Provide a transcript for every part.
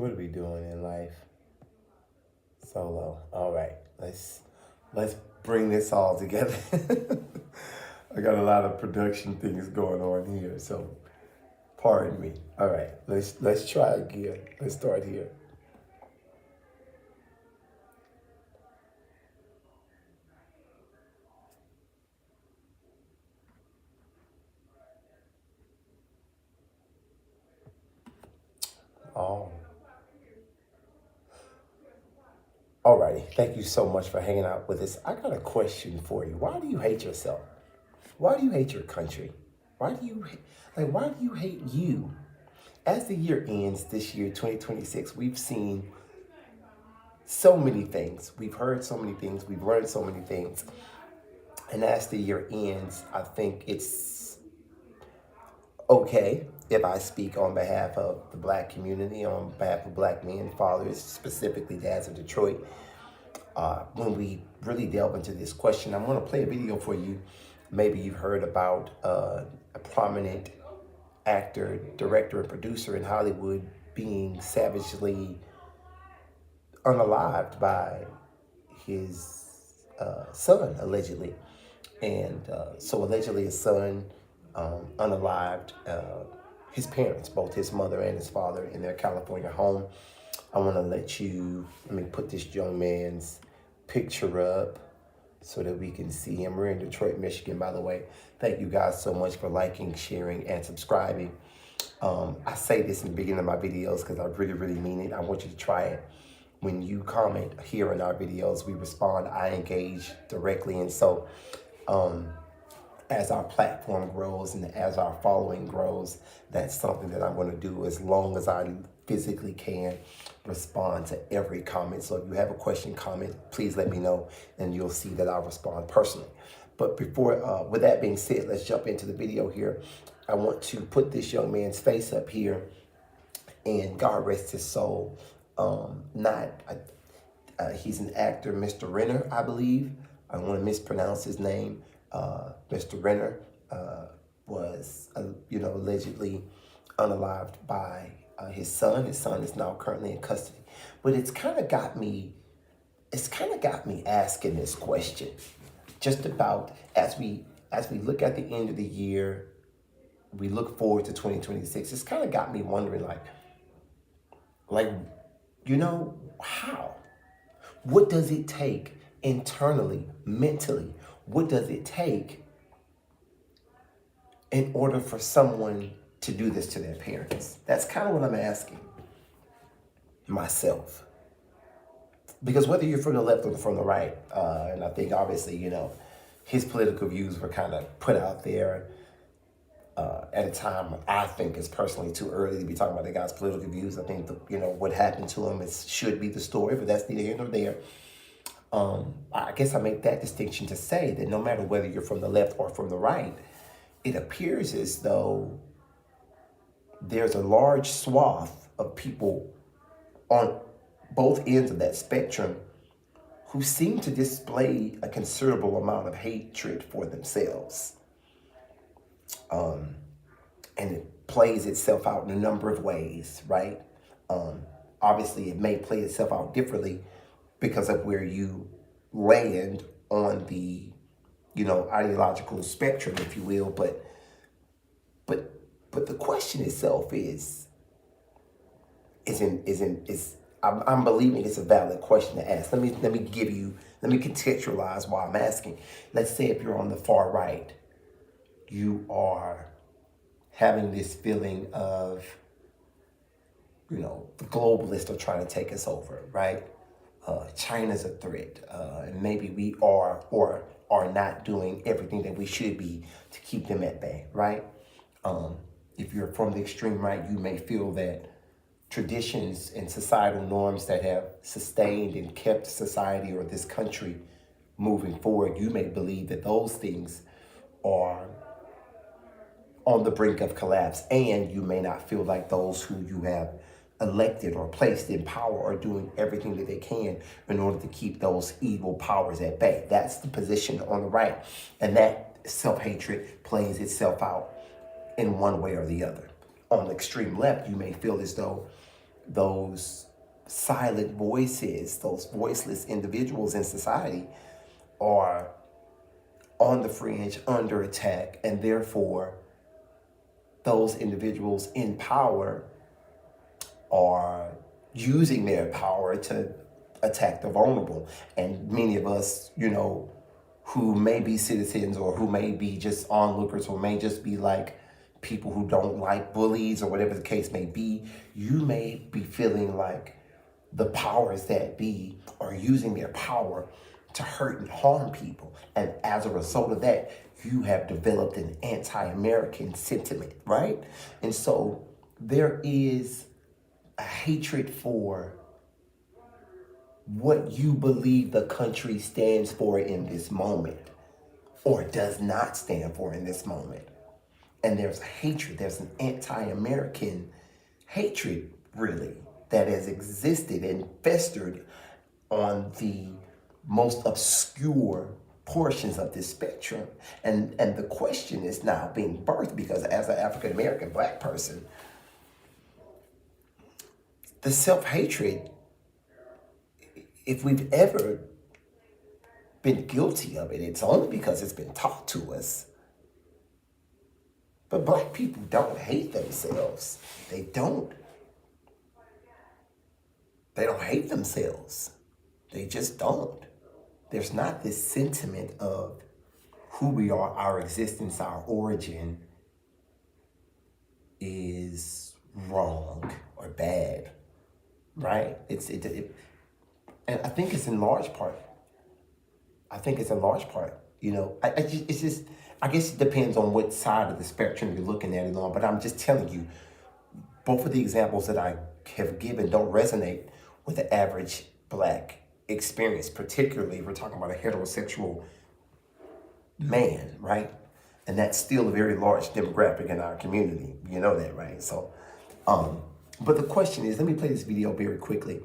What are we doing in life? Solo. All right. Let's bring this all together. I got a lot of production things going on here, so pardon me. All right. Let's try again. Let's start here. Oh. All righty. Thank you so much for hanging out with us. I got a question for you. Why do you hate yourself? Why do you hate your country? Why do you hate you? As the year ends this year, 2026, we've seen so many things. We've heard so many things. We've learned so many things. And as the year ends, I think it's okay if I speak on behalf of the black community, on behalf of black men, fathers, specifically dads of Detroit. When we really delve into this question, I'm going to play a video for you. Maybe you've heard about a prominent actor, director, and producer in Hollywood being savagely unalived by his son, allegedly. And so allegedly his son unalived his parents, both his mother and his father, in their California home. I want to let me put this young man's picture up so that we can see him. We're in Detroit, Michigan, by the way. Thank you guys so much for liking, sharing, and subscribing. I say this in the beginning of my videos because I really, really mean it. I want you to try it. When you comment here in our videos, we respond, I engage directly. And so as our platform grows and as our following grows, that's something that I'm going to do as long as I physically can, respond to every comment. So if you have a question, comment, please let me know, and you'll see that I'll respond personally. But before, with that being said, let's jump into the video here. I want to put this young man's face up here, and God rest his soul. He's an actor, Mr. Renner, I believe. I don't want to mispronounce his name. Mr. Renner was, allegedly unalived by his son. His son is now currently in custody. But it's kind of got me asking this question, just about as we look at the end of the year, we look forward to 2026. It's kind of got me wondering, how? What does it take internally, mentally? What does it take in order for someone to do this to their parents? That's kind of what I'm asking myself. Because whether you're from the left or from the right, and I think obviously, his political views were kind of put out there at a time I think is personally too early to be talking about the guy's political views. I think, what happened to him should be the story, but that's neither here nor there. I guess I make that distinction to say that no matter whether you're from the left or from the right, it appears as though there's a large swath of people on both ends of that spectrum who seem to display a considerable amount of hatred for themselves. And it plays itself out in a number of ways, right? Obviously, it may play itself out differently because of where you land on the, ideological spectrum, if you will. But the question itself I'm believing it's a valid question to ask. Let me contextualize why I'm asking. Let's say if you're on the far right, you are having this feeling of, the globalists are trying to take us over, right? China's a threat, and maybe we are or are not doing everything that we should be to keep them at bay, right? If you're from the extreme right, you may feel that traditions and societal norms that have sustained and kept society or this country moving forward, you may believe that those things are on the brink of collapse, and you may not feel like those who you have elected or placed in power are doing everything that they can in order to keep those evil powers at bay. That's the position on the right. And that self-hatred plays itself out in one way or the other. On the extreme left, you may feel as though those silent voices, those voiceless individuals in society are on the fringe, under attack, and therefore those individuals in power are using their power to attack the vulnerable. And many of us, who may be citizens or who may be just onlookers or may just be like people who don't like bullies or whatever the case may be, you may be feeling like the powers that be are using their power to hurt and harm people. And as a result of that, you have developed an anti-American sentiment, right? And so there is a hatred for what you believe the country stands for in this moment or does not stand for in this moment. And there's a hatred, there's an anti-American hatred, really, that has existed and festered on the most obscure portions of this spectrum. And the question is now being birthed because as an African-American Black person, the self-hatred, if we've ever been guilty of it, it's only because it's been taught to us. But Black people don't hate themselves. They don't. They don't hate themselves. They just don't. There's not this sentiment of who we are, our existence, our origin is wrong or bad, right? And I think it's in large part. I guess it depends on what side of the spectrum you're looking at it on, but I'm just telling you, both of the examples that I have given don't resonate with the average Black experience, particularly if we're talking about a heterosexual man, right? And that's still a very large demographic in our community. You know that, right? So, but the question is, let me play this video very quickly,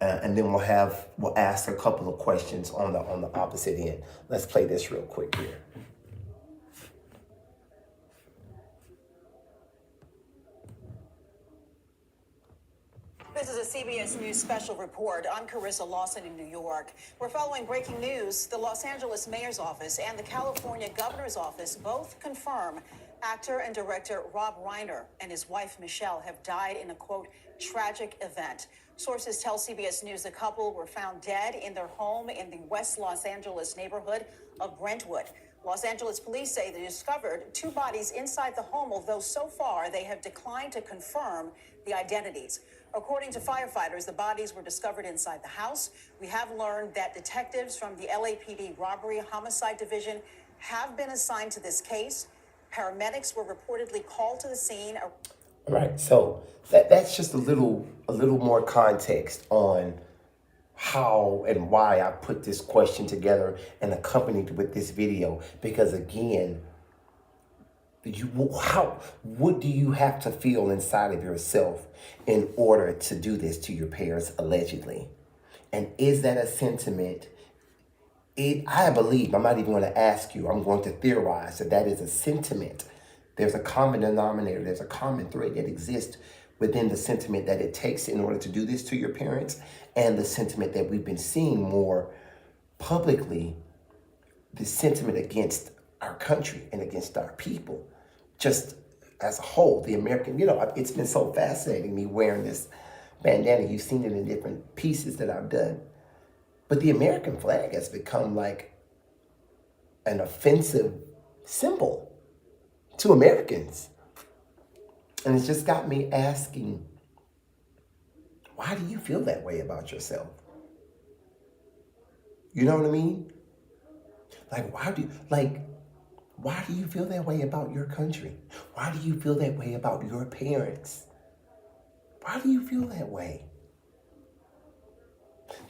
and then we'll ask a couple of questions on the opposite end. Let's play this real quick here. This is a CBS News special report. I'm Carissa Lawson in New York. We're following breaking news. The Los Angeles Mayor's Office and the California Governor's Office both confirm actor and director Rob Reiner and his wife Michelle have died in a, quote, tragic event. Sources tell CBS News the couple were found dead in their home in the West Los Angeles neighborhood of Brentwood. Los Angeles police say they discovered two bodies inside the home, although so far they have declined to confirm the identities. According to firefighters, the bodies were discovered inside the house. We have learned that detectives from the LAPD Robbery Homicide Division have been assigned to this case. Paramedics were reportedly called to the scene. All right, so that's just a little more context on how and why I put this question together and accompanied with this video. Because again, what do you have to feel inside of yourself in order to do this to your parents, allegedly? And is that a sentiment? I believe, I'm not even going to ask you, I'm going to theorize that is a sentiment. There's a common denominator, there's a common thread that exists within the sentiment that it takes in order to do this to your parents, and the sentiment that we've been seeing more publicly, the sentiment against our country and against our people, just as a whole. The American, it's been so fascinating me wearing this bandana. You've seen it in different pieces that I've done. But the American flag has become like an offensive symbol to Americans. And it's just got me asking, why do you feel that way about yourself? You know what I mean? Why do you feel that way about your country? Why do you feel that way about your parents? Why do you feel that way?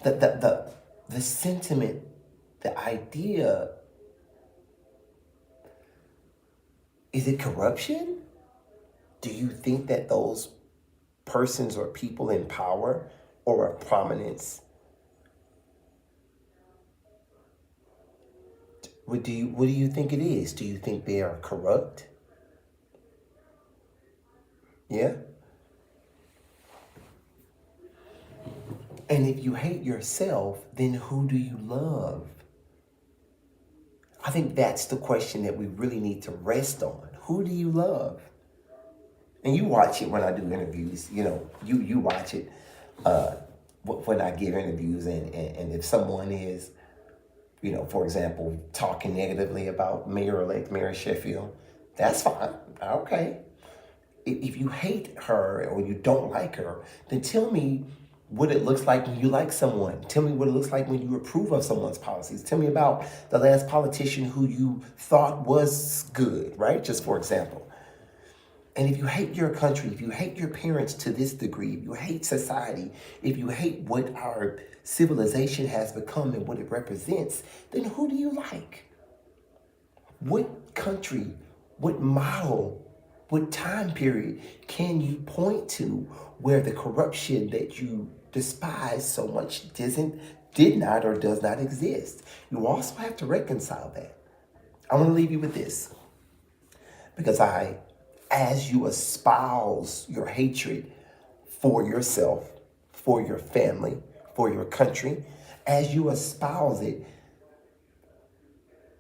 The sentiment, the idea, is it corruption? Do you think that those persons or people in power or of prominence, what do you think it is? Do you think they are corrupt? Yeah? And if you hate yourself, then who do you love? I think that's the question that we really need to rest on. Who do you love? And you watch it when I do interviews. You watch it when I give interviews, and if someone is, for example, talking negatively about Mayor-elect Mary Sheffield, that's fine. Okay. If you hate her or you don't like her, then tell me what it looks like when you like someone. Tell me what it looks like when you approve of someone's policies. Tell me about the last politician who you thought was good, right? Just for example. And if you hate your country, if you hate your parents to this degree, if you hate society, if you hate what our civilization has become and what it represents, then who do you like? What country, what model, what time period can you point to where the corruption that you despise so much did not or does not exist? You also have to reconcile that. I want to leave you with this, because as you espouse your hatred for yourself, for your family, for your country, as you espouse it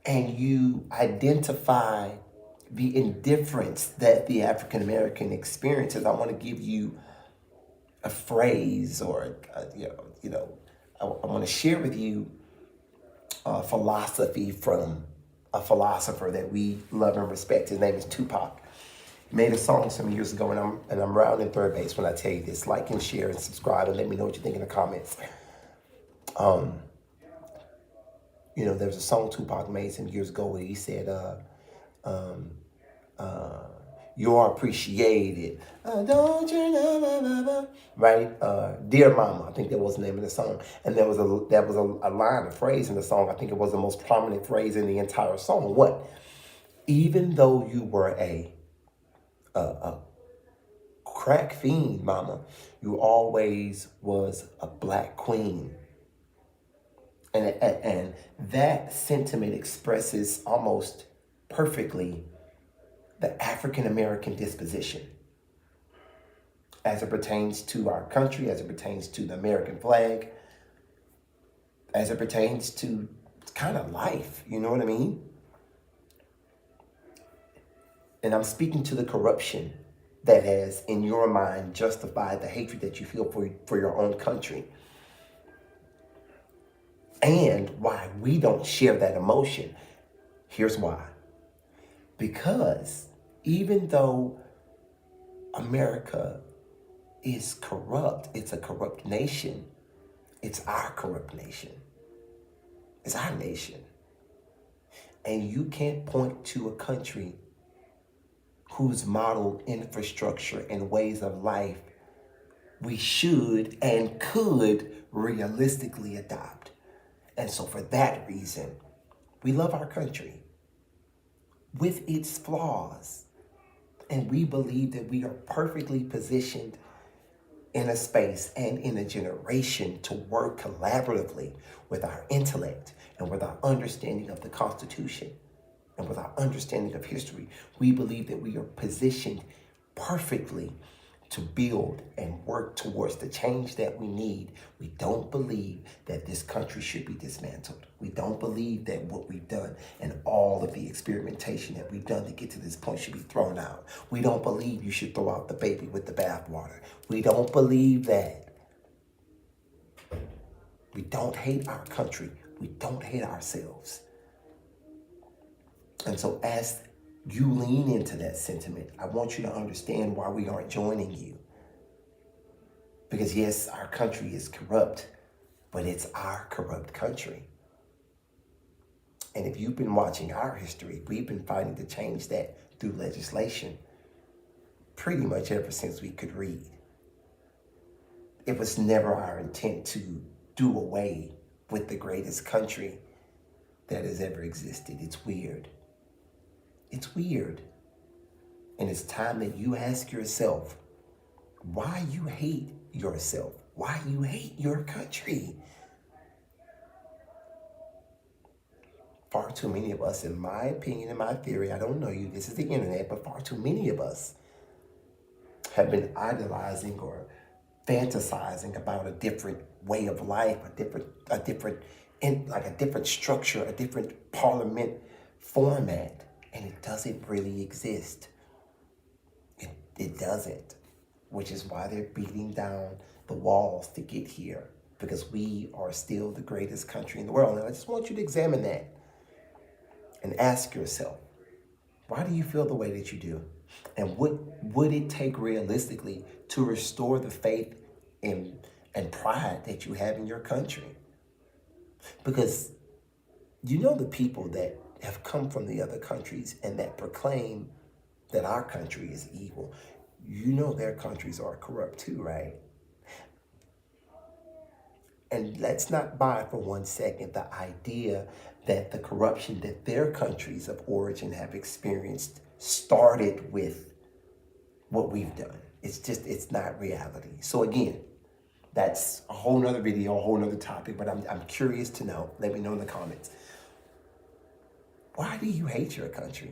and you identify the indifference that the African American experiences, I want to give you a phrase, or I want to share with you a philosophy from a philosopher that we love and respect. His name is Tupac. He made a song some years ago, and I'm rounding third base when I tell you this. Like and share and subscribe, and let me know what you think in the comments. There was a song Tupac made some years ago where he said, "You're appreciated, don't you know?" Right? "Dear Mama," I think that was the name of the song, and that was a line, a phrase in the song. I think it was the most prominent phrase in the entire song. What? Even though you were a crack fiend, mama, you always was a black queen. And that sentiment expresses almost perfectly the African American disposition as it pertains to our country, as it pertains to the American flag, as it pertains to kind of life. You know what I mean? And I'm speaking to the corruption that has, in your mind, justified the hatred that you feel for your own country. And why we don't share that emotion. Here's why. Because even though America is corrupt, it's a corrupt nation. It's our corrupt nation. It's our nation. And you can't point to a country whose modeled infrastructure and ways of life we should and could realistically adopt. And so for that reason, we love our country with its flaws. And we believe that we are perfectly positioned in a space and in a generation to work collaboratively with our intellect and with our understanding of the Constitution and with our understanding of history. We believe that we are positioned perfectly to build and work towards the change that we need. We don't believe that this country should be dismantled. We don't believe that what we've done and all of the experimentation that we've done to get to this point should be thrown out. We don't believe you should throw out the baby with the bathwater. We don't believe that. We don't hate our country. We don't hate ourselves. And so as you lean into that sentiment, I want you to understand why we aren't joining you. Because yes, our country is corrupt, but it's our corrupt country. And if you've been watching our history, we've been fighting to change that through legislation pretty much ever since we could read. It was never our intent to do away with the greatest country that has ever existed. It's weird. It's weird. And it's time that you ask yourself why you hate yourself, why you hate your country. Far too many of us, in my opinion, in my theory, I don't know you, this is the internet, but far too many of us have been idolizing or fantasizing about a different way of life, a different structure, a different parliament format, and it doesn't really exist. It doesn't, which is why they're beating down the walls to get here, because we are still the greatest country in the world. And I just want you to examine that and ask yourself, why do you feel the way that you do? And what would it take realistically to restore the faith and pride that you have in your country? Because you know the people that have come from the other countries and that proclaim that our country is evil, you know their countries are corrupt too, right? And let's not buy for 1 second the idea that the corruption that their countries of origin have experienced started with what we've done. It's not reality. So again, that's a whole nother video, a whole nother topic, but I'm curious to know. Let me know in the comments. Why do you hate your country?